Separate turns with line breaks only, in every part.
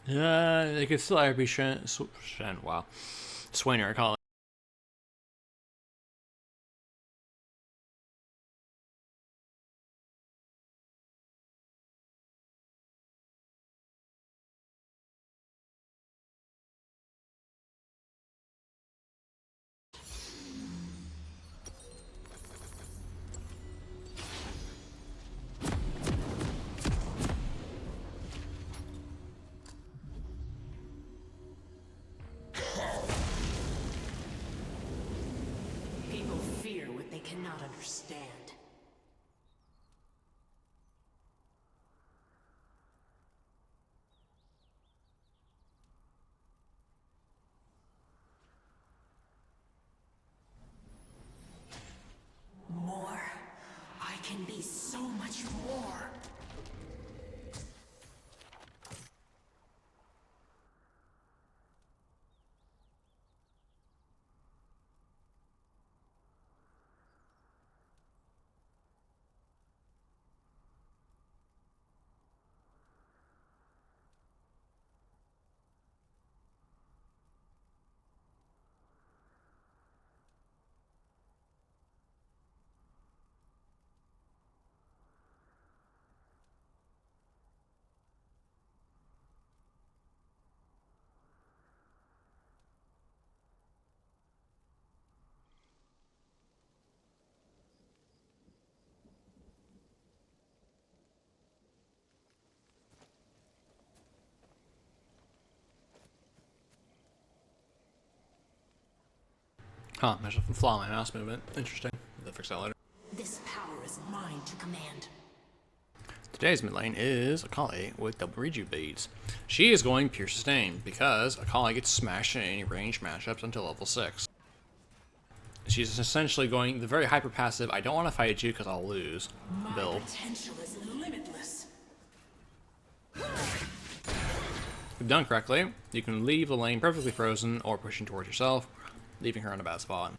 It could still either be wow. Swain or Akali.
People fear what they cannot understand. More. I can be so much more.
Huh, there's a flaw in my mouse movement. Interesting. They'll fix that later.
This power is mine to command.
Today's mid lane is Akali with double reju beads. She is going pure sustain because Akali gets smashed in any range matchups until level 6. She's essentially going the very hyper passive, I don't want to fight you because I'll lose build.
My potential is limitless.
If done correctly, you can leave the lane perfectly frozen or pushing towards yourself, leaving her in a bad spot.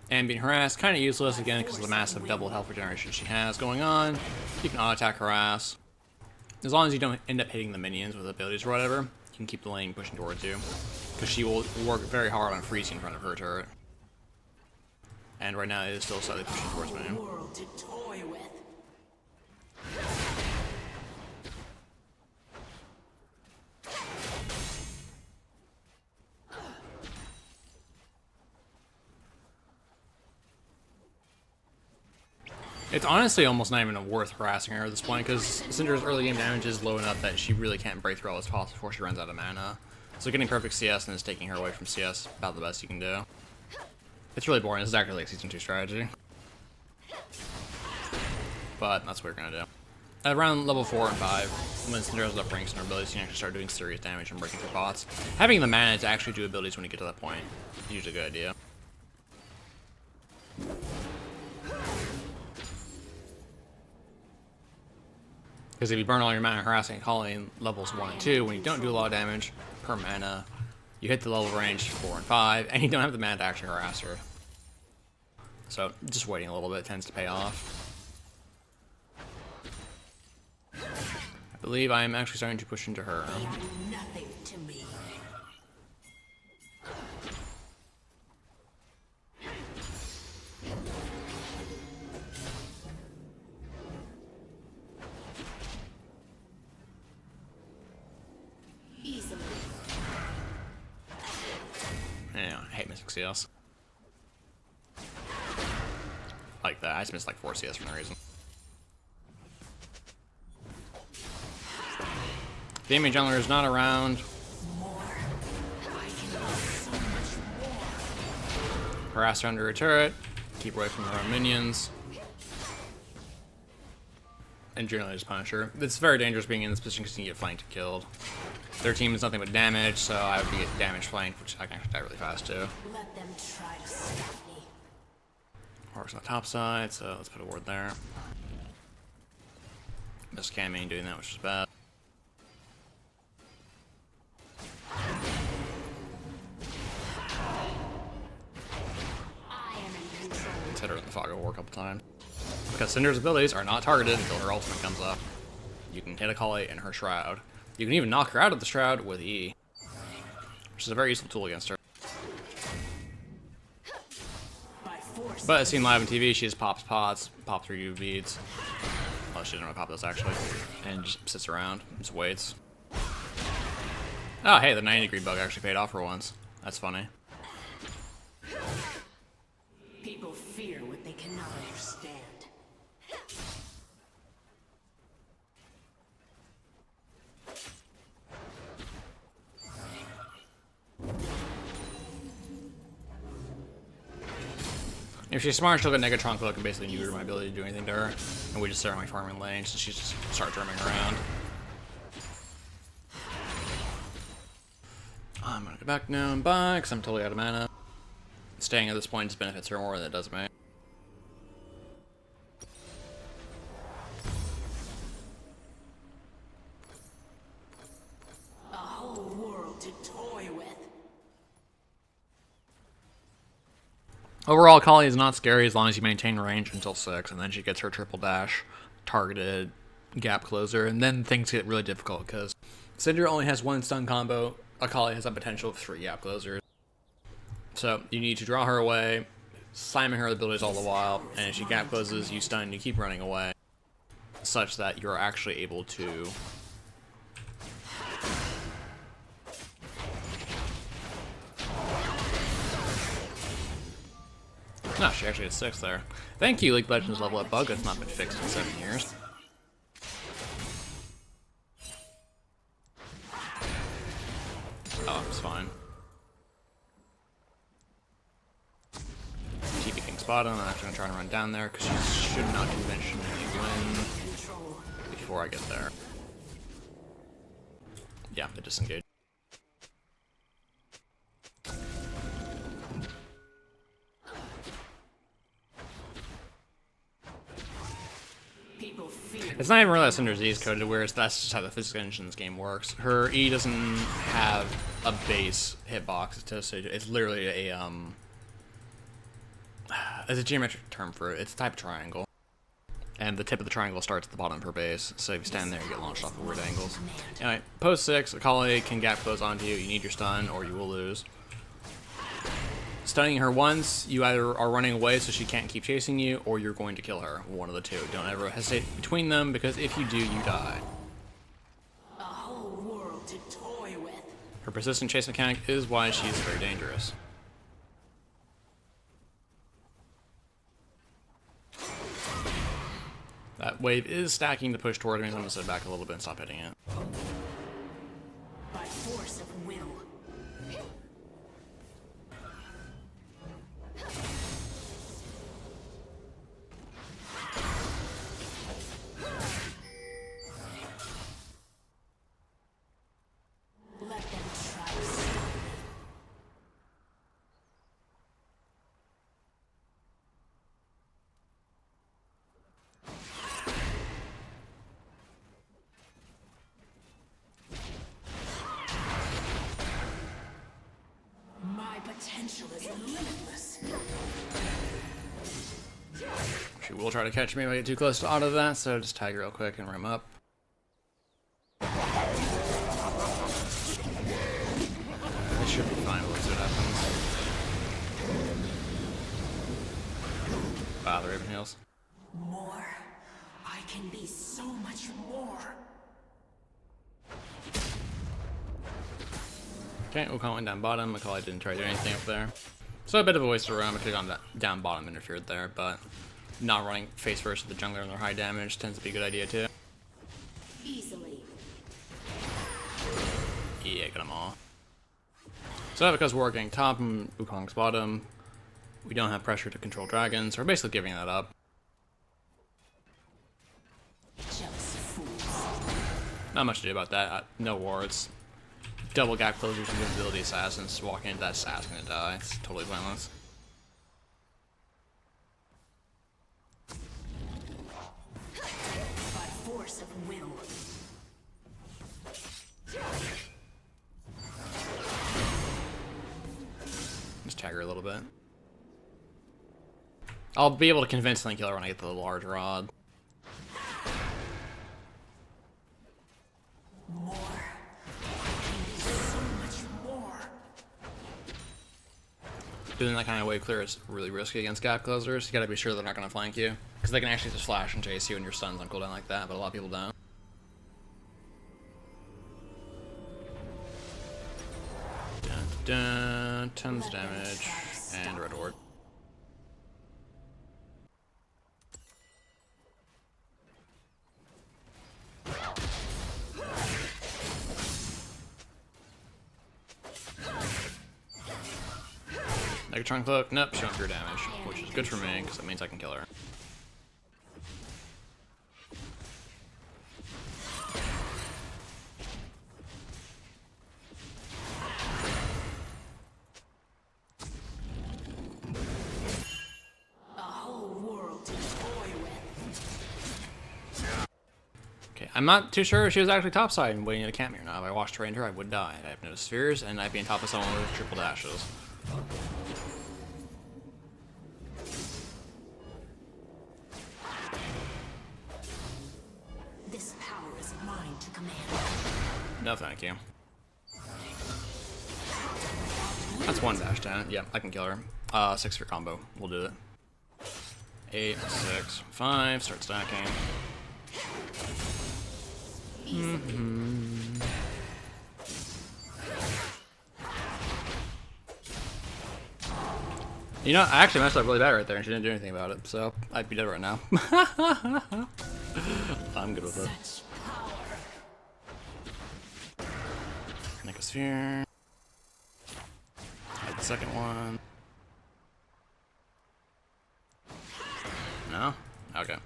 And being harassed, kind of useless again because of the massive double health regeneration she has going on. You can auto-attack harass. As long as you don't end up hitting the minions with abilities or whatever, you can keep the lane pushing towards you. Because she will work very hard on freezing in front of her turret. And right now it is still slightly pushing towards me.
World to toy with.
It's honestly almost not even worth harassing her at this point because Syndra's early game damage is low enough that she really can't break through all this cost before she runs out of mana. So getting perfect CS and just taking her away from CS is about the best you can do. It's really boring. This is actually like Season 2 strategy. But that's what we're going to do. At around level 4 and 5, when Syndra's up ranks and her abilities, you can actually start doing serious damage and breaking through bots. Having the mana to actually do abilities when you get to that point is usually a good idea. Because if you burn all your mana harassing Akali in levels 1 and 2, when you don't do a lot of damage per mana, you hit the level range 4 and 5, and you don't have the mana to actually harass her. So just waiting a little bit tends to pay off. I believe I am actually starting to push into her.
They are nothing to me. Easily.
Yeah, I hate missing CS. Like that, I just missed like 4 CS for no reason. The enemy jungler is not around. Harass her under her turret. Keep away from her own minions. And generally just punish her. It's very dangerous being in this position because you can get flanked and killed. Their team is nothing but damage, so I would get damage flanked, which I can actually die really fast too.
Let them try to stop me.
Orc's on the top side, so let's put a ward there. Missed camming doing that, which is bad. Let's hit her in the fog of war a couple times. Because Syndra's abilities are not targeted until her ultimate comes up. You can hit Akali in her Shroud. You can even knock her out of the Shroud with E, which is a very useful tool against her. But as seen live on TV, she just pops pots, pops her UV beads. Oh, she doesn't really pop those actually. And just sits around, just waits. Oh, hey, the 90-degree bug actually paid off for once. That's funny.
People fear what they cannot understand.
If she's smart, she'll get Negatron Cloak and basically neuter my ability to do anything to her. And we just start my farming lane, so she just starts roaming around. I'm gonna go back now and buy, because I'm totally out of mana. Staying at this point just benefits her more than it does me.
A whole world to toy with.
Overall, Akali is not scary as long as you maintain range until 6, and then she gets her triple dash, targeted, gap closer, and then things get really difficult because Syndra only has 1 stun combo, Akali has a potential of 3 gap closers. So you need to draw her away, slamming her abilities all the while, and if she gap closes, you stun, you keep running away, such that you're actually able to no, she actually gets 6 there. Thank you, League of Legends level up bug that's not been fixed in 7 years. Oh, it's fine. TP King's bottom. I'm actually gonna try and run down there because she should not conventionally win before I get there. Yeah, they disengage. It's not even really that Syndra's E is coded, whereas that's just how the physics engine in this game works. Her E doesn't have a base hitbox. It's literally a it's a geometric term for it. It's a type of triangle, and the tip of the triangle starts at the bottom of her base. So if you stand there, you get launched off of weird angles. Anyway, post 6, Akali can gap close onto you. You need your stun, or you will lose. Stunning her once, you either are running away so she can't keep chasing you, or you're going to kill her. One of the two. Don't ever hesitate between them, because if you do, you die.
A whole world to toy with.
Her persistent chase mechanic is why she's very dangerous. That wave is stacking to push toward me, so I'm going to sit back a little bit and stop hitting it.
By force of will. Let them try to stop me. My potential is limitless.
She will try to catch me if I get too close to auto that, so just tag real quick and rim up. I should be fine, but let's see what happens. Ah, the Raven heals.
More. I can be so much more.
Okay, Wukong went down bottom. Akali didn't try to do anything up there. So a bit of a waste of roam. I could have gone down bottom, interfered there, but not running face first with the jungler and their high damage tends to be a good idea too.
Easily.
Yeah, got them all. So because we're getting top and Wukong's bottom, we don't have pressure to control dragons. We're basically giving that up.
Jealous fools.
Not much to do about that. No wards. Double gap closers and invisibility assassins. Walking into that assassin gonna die. It's totally pointless.
By force of will.
Just tag her a little bit. I'll be able to convincingly kill her when I get the large rod.
More. So much more.
Doing that kind of wave clear is really risky against gap closers. You gotta be sure they're not gonna flank you. Because they can actually just flash and chase you and your stun's on cooldown like that, but a lot of people don't. Dun, dun, tons of damage, and red ward. Negatron cloak, nope, she went through damage, which is good for me because that means I can kill her.
A whole world to toy with.
Okay, I'm not too sure if she was actually topside and waiting to camp me or not. If I watched her enter, I would die. I'd have no spheres, and I'd be on top of someone with triple dashes.
This power is mine to command.
No, thank you. That's one dash down. Yeah, I can kill her. 6 for combo. We'll do it. 8, 6, 5. Start stacking. You know, I actually messed up really bad right there, and she didn't do anything about it, so I'd be dead right now. I'm good with it.
Such power.
Make a sphere. Hide the second one. No? Okay.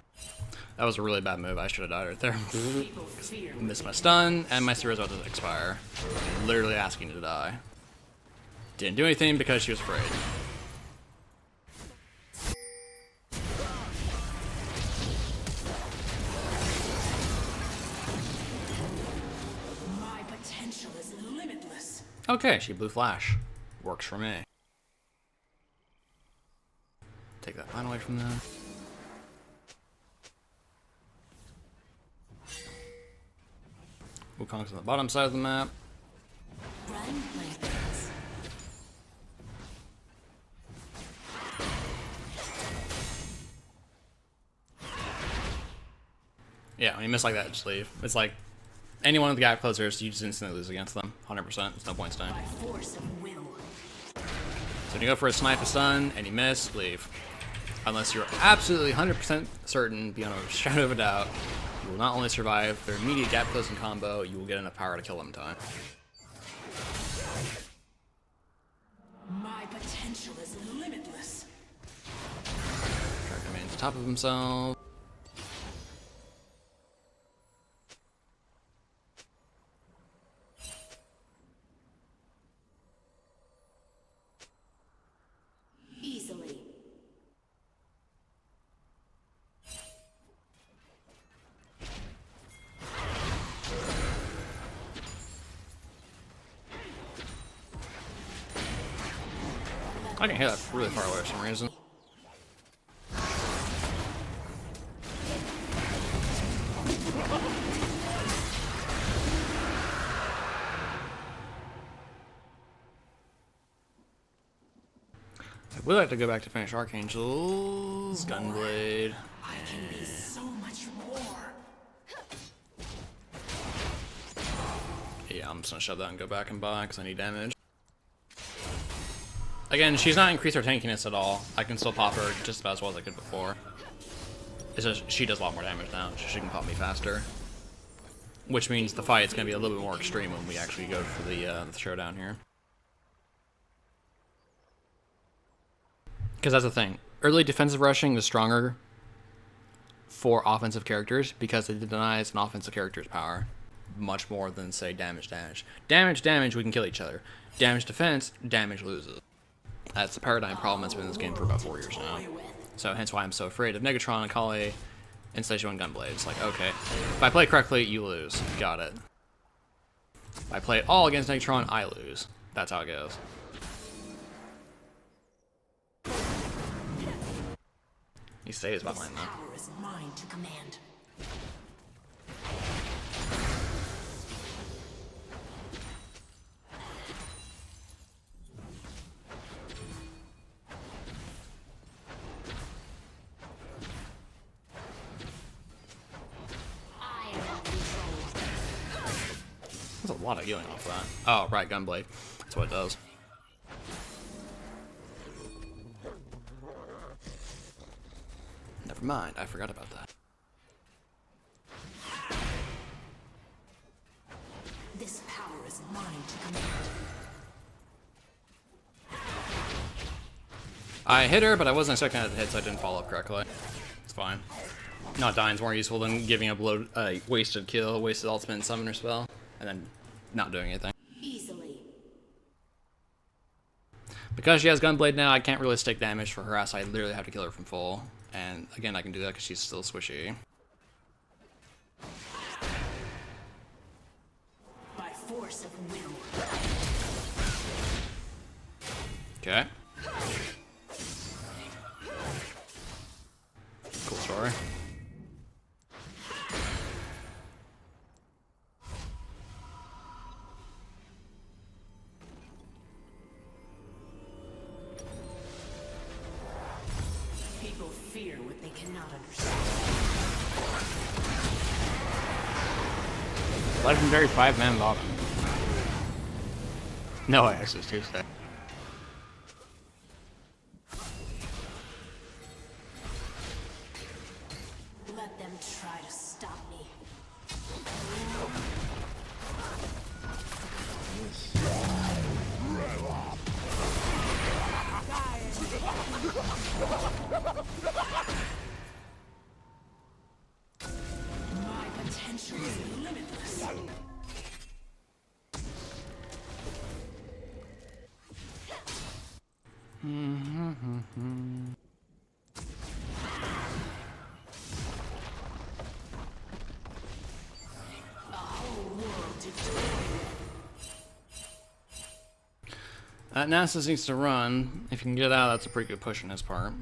That was a really bad move. I should have died right there.
People fear.
Missed my stun, and my sphere is about to expire. Literally asking to die. Didn't do anything because she was afraid.
My potential is limitless.
Okay, she blew flash. Works for me. Take that line away from them. Wukong's on the bottom side of the map.
Run like this.
Yeah, when you miss like that, just leave. It's like any one of the gap closers, you just instantly lose against them. 100%. There's no point staying.
By force of will.
So when you go for a snipe a stun and you miss, leave. Unless you're absolutely 100% certain, beyond a shadow of a doubt, you will not only survive their immediate gap closing combo, you will get enough power to kill them in time.
My potential is limitless.
Dragon Man's on top of himself.
Easily.
I can hear that really far away for some reason. I would like to go back to finish Archangel's Gunblade.
I can be so much more.
Yeah, I'm just gonna shut that and go back and buy because I need damage. Again, she's not increased her tankiness at all. I can still pop her just about as well as I could before. It's just she does a lot more damage now. She can pop me faster. Which means the fight's gonna be a little bit more extreme when we actually go for the showdown here. Because that's the thing. Early defensive rushing is stronger for offensive characters because it denies an offensive character's power much more than, say, damage. Damage, we can kill each other. Damage defense, damage loses. That's the paradigm problem that's been in this game for about 4 years now. So hence why I'm so afraid of Negatron, Akali, and Stage 1 Gunblade. It's like, okay, if I play correctly, you lose. Got it. If I play it all against Negatron, I lose. That's how it goes. He stays behind
This
that.
power is mine to command. I am in control.
There's a lot of healing off that. Oh, right, Gunblade. That's what it does. Never mind, I forgot about that.
This power is mine to command.
I hit her, but I wasn't expecting that to hit, so I didn't follow up correctly. It's fine. Not dying's more useful than giving a wasted kill, wasted ultimate and summoner spell, and then not doing anything.
Easily.
Because she has Gunblade now, I can't really stick damage for her, so I literally have to kill her from full. And again, I can do that because she's still squishy.
By force of will.
Okay. Cool story.
People fear what they cannot understand.
Legendary 5-man bottom. No, actually, it's Tuesday.
Let them try to stop me. My potential is limitless. A whole world to
Nasus needs to run. If you can get out, that's a pretty good push on his part.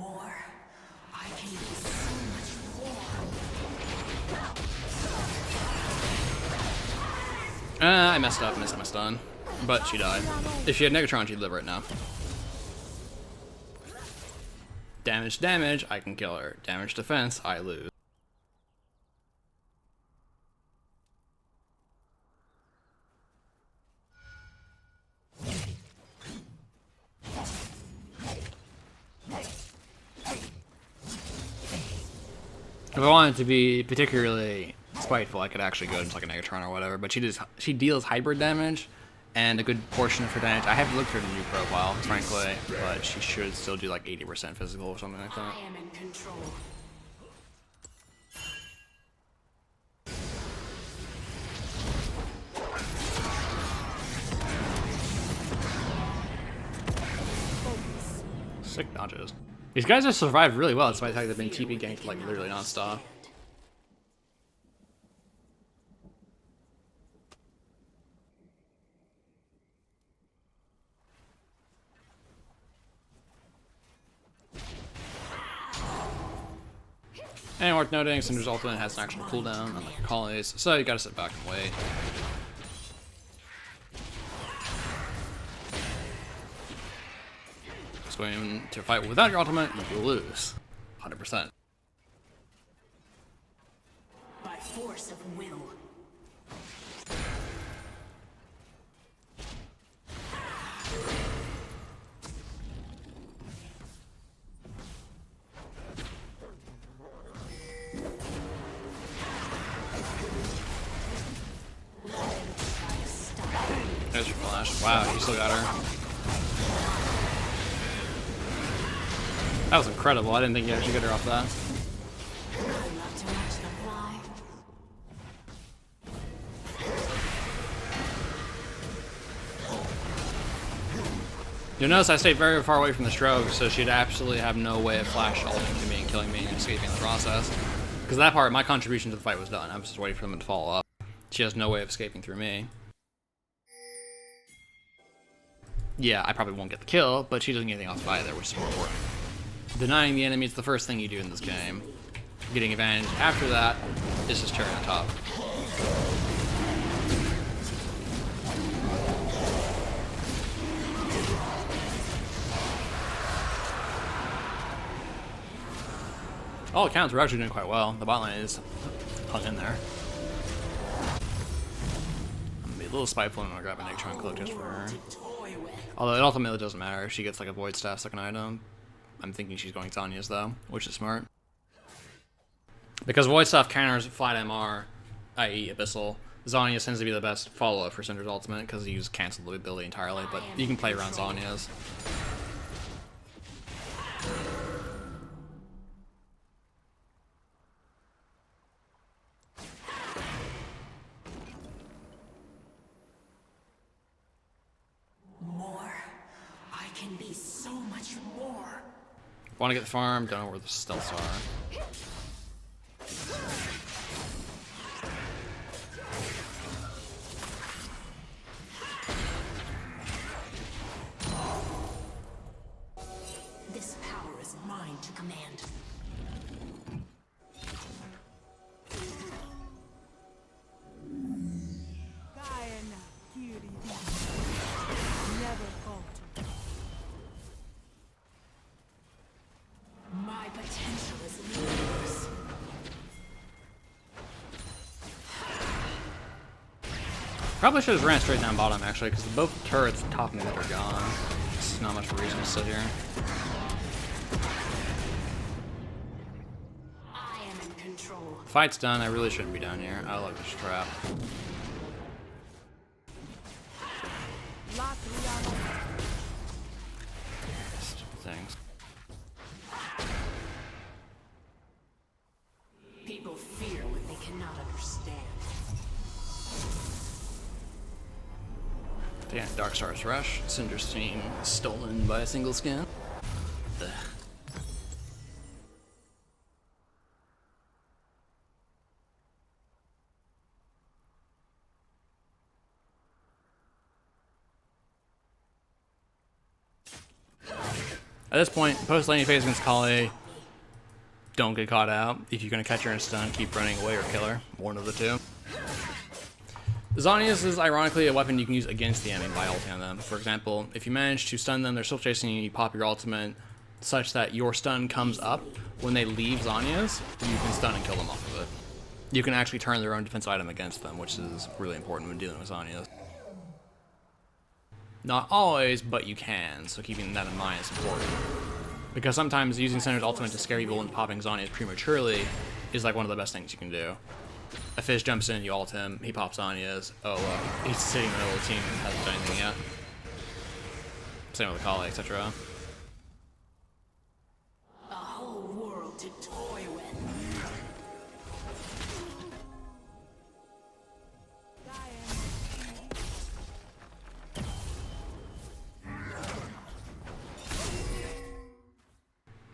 more. I can be so much more.
I messed up, missed my stun. But she died. If she had Negatron, she'd live right now. Damage, damage, I can kill her. Damage, defense, I lose. If I wanted to be particularly spiteful, I could actually go into like a Negatron or whatever, but she deals hybrid damage and a good portion of her damage. I haven't looked at her new profile, frankly, but she should still do like 80% physical or something like that.
I am in control.
Sick dodges. These guys have survived really well despite the fact they've been TP ganked like literally non-stop. And worth noting, Syndra's ultimate has an actual cooldown, unlike Akali's, so you gotta sit back and wait. Just going to fight without your ultimate, you will lose. 100%.
By force of will.
There's your flash. Wow, you still got her. That was incredible. I didn't think you actually get her off that.
I love to watch them fly.
You'll notice I stayed very far away from the stroke, so she'd absolutely have no way of flash ulting me and killing me and escaping in the process. Because that part, my contribution to the fight was done. I was just waiting for them to follow up. She has no way of escaping through me. Yeah, I probably won't get the kill, but she doesn't get anything off either, which is more important. Denying the enemy is the first thing you do in this game. Getting advantage after that is just cherry on top. All accounts, we're actually doing quite well. The bot lane is hung in there. I'm gonna be a little spiteful and I'm gonna grab a Negatron Cloak just for her. Although it ultimately doesn't matter if she gets like a Void Staff second item. I'm thinking she's going Zanya's though, which is smart. Because Void Staff counters flat MR, i.e. Abyssal, Zanya tends to be the best follow-up for Syndra's ultimate because you just cancel the ability entirely, but you can play around Zanya's. Want to get the farm, don't know where the stealths are.
This power is mine to command. My potential is limitless.
Probably should have ran straight down bottom actually, because both turrets top and mid are gone. There's not much reason to sit here.
I am in control.
Fight's done, I really shouldn't be down here. I like this trap. Stupid things.
People fear what they cannot understand.
Yeah, Dark Star's rush. Syndra's team is stolen by a single skin. Ugh. At this point, post laning phase against Akali, don't get caught out. If you're going to catch her in a stun, keep running away or kill her. One of the two. Zanya's is ironically a weapon you can use against the enemy by ulting on them. For example, if you manage to stun them, they're still chasing you, you pop your ultimate such that your stun comes up. When they leave Zanya's, you can stun and kill them off of it. You can actually turn their own defense item against them, which is really important when dealing with Zanya's. Not always, but you can, so keeping that in mind is important. Because sometimes using Syndra's ultimate to scare people into popping Zanya's prematurely is like one of the best things you can do. A fish jumps in, you ult him, he pops Zanya's. Oh, he's sitting in the middle of the team and hasn't done anything yet. Same with Akali, etc.
A whole world to toy with.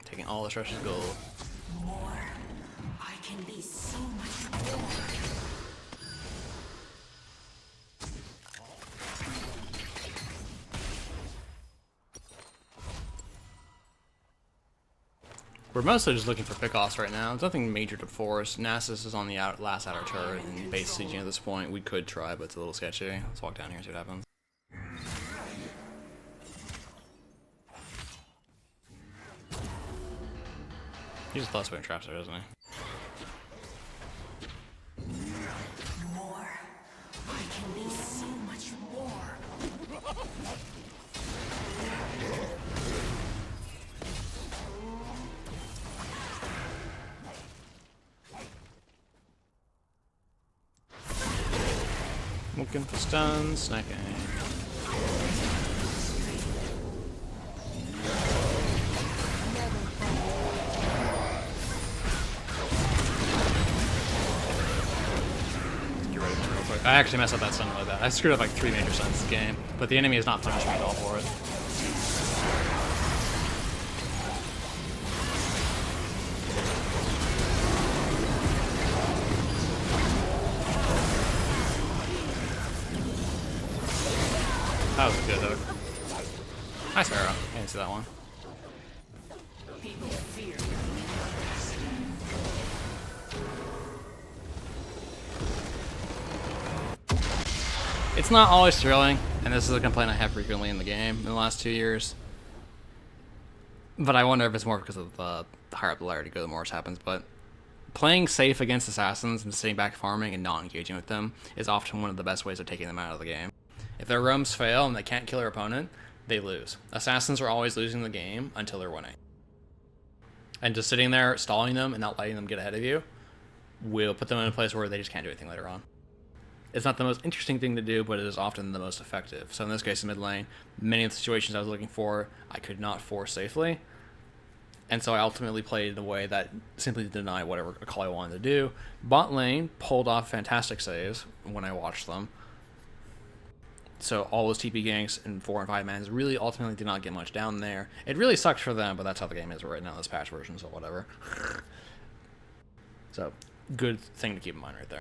Taking all the Thresh's gold.
More. I can be so much more.
We're mostly just looking for pickoffs right now. There's nothing major to force. Nasus is on the last outer turret and base sieging at this point. We could try, but it's a little sketchy. Let's walk down here and see what happens. He just loves putting traps there, doesn't he?
More. I can be so much more.
Looking for stuns, sniping. I actually messed up that stun really bad. I screwed up like 3 major stuns this game, but the enemy has not punished me at all for it. That was a good hook. Hi, Sarah. I didn't see that one.
People fear.
It's not always thrilling, and this is a complaint I have frequently in the game in the last 2 years. But I wonder if it's more because of the higher up the ladder to go, the more this happens. But playing safe against assassins and sitting back farming and not engaging with them is often one of the best ways of taking them out of the game. If their roams fail and they can't kill their opponent, they lose. Assassins are always losing the game until they're winning. And just sitting there, stalling them, and not letting them get ahead of you will put them in a place where they just can't do anything later on. It's not the most interesting thing to do, but it is often the most effective. So in this case, in mid lane, many of the situations I was looking for, I could not force safely. And so I ultimately played in a way that simply denied whatever Akali wanted to do. Bot lane pulled off fantastic saves when I watched them. So all those TP ganks and 4 and 5 mans really ultimately did not get much down there. It really sucked for them, but that's how the game is right now, this patch version, so whatever. So, good thing to keep in mind right there.